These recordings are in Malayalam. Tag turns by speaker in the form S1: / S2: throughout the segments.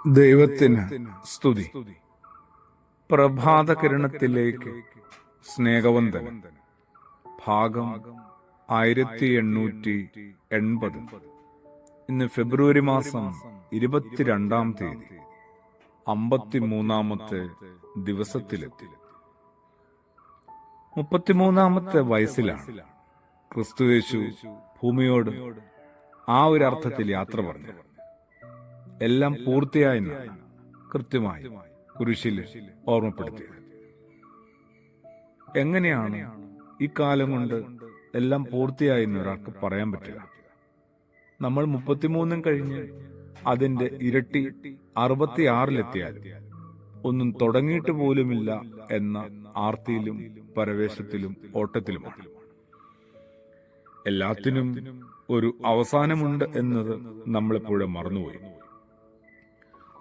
S1: ദൈവത്തിന് സ്തുതി. പ്രഭാതകിരണത്തിലേക്ക് സ്നേഹവന്ദനം. ഭാഗം 1880. ഇന്ന് ഫെബ്രുവരി മാസം 22-ാം തീയതി, 53-ാമത്തെ ദിവസത്തിലെത്തി. 33-ാമത്തെ വയസ്സിലാണ് ക്രിസ്തുയേശു ഭൂമിയോട് ആ ഒരു അർത്ഥത്തിൽ യാത്ര പറഞ്ഞു. എല്ലാം പൂർത്തിയായെന്ന് കൃത്യമായി കുരിശിൽ ഓർമ്മപ്പെടുത്തിയത്. എങ്ങനെയാണ് ഈ കാലം കൊണ്ട് എല്ലാം പൂർത്തിയായെന്ന് ഒരാൾക്ക് പറയാൻ പറ്റില്ല. നമ്മൾ 33 കഴിഞ്ഞ് അതിന്റെ ഇരട്ടി 66-ലെത്തിയാലും ഒന്നും തുടങ്ങിയിട്ട് പോലുമില്ല എന്ന ആർത്തിയിലും പരവേശത്തിലും ഓട്ടത്തിലുമാണ്. എല്ലാത്തിനും ഒരു അവസാനമുണ്ട് എന്നത് നമ്മളെപ്പോഴും മറന്നുപോയി.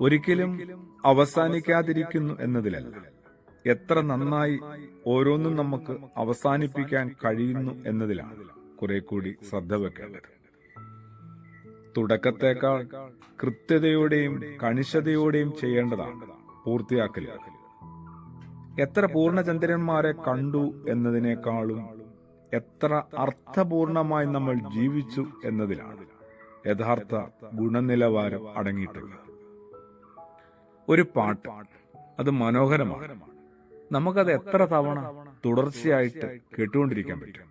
S1: ഒരിക്കലും അവസാനിക്കാതിരിക്കുന്നു എന്നതിലല്ല, എത്ര നന്നായി ഓരോന്നും നമുക്ക് അവസാനിപ്പിക്കാൻ കഴിയുന്നു എന്നതിലാണ് കുറെ കൂടി ശ്രദ്ധ വെക്കേണ്ടത്. തുടക്കത്തേക്കാൾ കൃത്യതയോടെയും കണിശതയോടെയും ചെയ്യേണ്ടതാണ് പൂർത്തിയാക്കലുകൾ. എത്ര പൂർണ്ണചന്ദ്രന്മാരെ കണ്ടു എന്നതിനേക്കാളും എത്ര അർത്ഥപൂർണമായി നമ്മൾ ജീവിച്ചു എന്നതിലാണ് യഥാർത്ഥ ഗുണനിലവാരം അടങ്ങിയിട്ടുള്ളത്. ഒരു പാട്ട്, അത് മനോഹരമാണ്. നമുക്കത് എത്ര തവണ തുടർച്ചയായിട്ട് കേട്ടുകൊണ്ടിരിക്കാൻ പറ്റും.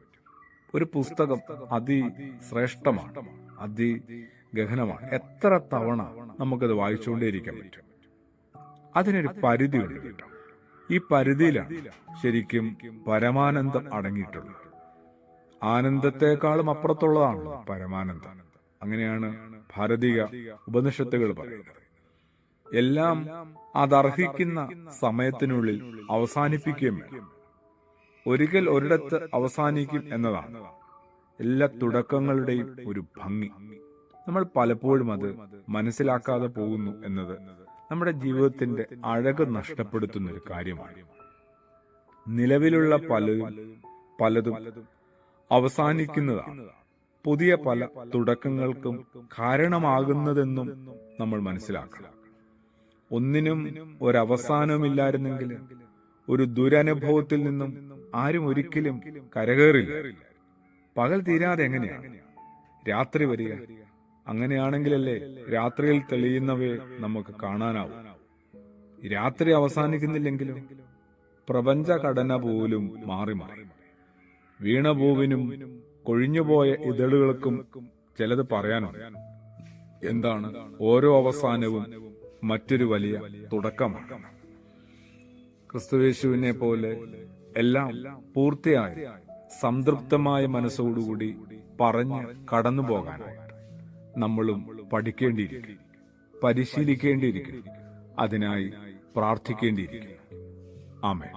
S1: ഒരു പുസ്തകം അതിശ്രേഷ്ഠമാണ്, അതിഗഹനമാണ്. എത്ര തവണ നമുക്കത് വായിച്ചുകൊണ്ടേയിരിക്കാൻ പറ്റും. അതിനൊരു പരിധിയുണ്ട് കേട്ടോ. ഈ പരിധിയിലാണ് ശരിക്കും പരമാനന്ദം അടങ്ങിയിട്ടുള്ളത്. ആനന്ദത്തെക്കാളും അപ്പുറത്തുള്ളതാണ് പരമാനന്ദം. അങ്ങനെയാണ് ഭാരതീയ ഉപനിഷത്തുകൾ പറയുന്നത്. എല്ലാം അതർഹിക്കുന്ന സമയത്തിനുള്ളിൽ അവസാനിപ്പിക്കുകയും വേണം. ഒരിക്കൽ ഒരിടത്ത് അവസാനിക്കും എന്നതാണ് എല്ലാ തുടക്കങ്ങളുടെയും ഒരു ഭംഗി. നമ്മൾ പലപ്പോഴും അത് മനസ്സിലാക്കാതെ പോകുന്നു എന്നത് നമ്മുടെ ജീവിതത്തിന്റെ അഴക് നഷ്ടപ്പെടുത്തുന്ന ഒരു കാര്യമാണ്. നിലവിലുള്ള പലതും അവസാനിക്കുന്നതാണ് പുതിയ പല തുടക്കങ്ങൾക്കും കാരണമാകുന്നതെന്നും നമ്മൾ മനസ്സിലാക്കണം. ഒന്നിനും ഒരവസാനവുമില്ലായിരുന്നെങ്കിൽ ഒരു ദുരനുഭവത്തിൽ നിന്നും ആരും ഒരിക്കലും കരകയറില്ല. പകൽ തീരാതെ എങ്ങനെയാണ് രാത്രി വരിക? അങ്ങനെയാണെങ്കിലല്ലേ രാത്രിയിൽ തെളിയുന്നവയെ നമുക്ക് കാണാനാവും. രാത്രി അവസാനിക്കുന്നില്ലെങ്കിലും പ്രപഞ്ചഘടന പോലും മാറി മാറി. വീണപൂവിനും കൊഴിഞ്ഞുപോയ ഇതളുകൾക്കും ചിലത് പറയാനുണ്ട്. എന്താണ്? ഓരോ അവസാനവും മറ്റൊരു വലിയ തുടക്കമാണ്. ക്രിസ്തുയേശുവിനെ പോലെ എല്ലാം പൂർത്തിയായ സംതൃപ്തമായ മനസ്സോടുകൂടി പറഞ്ഞ് കടന്നു പോകാനായിട്ട് നമ്മളും പഠിക്കേണ്ടിയിരിക്കും, പരിശീലിക്കേണ്ടിയിരിക്കും, അതിനായി പ്രാർത്ഥിക്കേണ്ടിയിരിക്കും. ആമേൻ.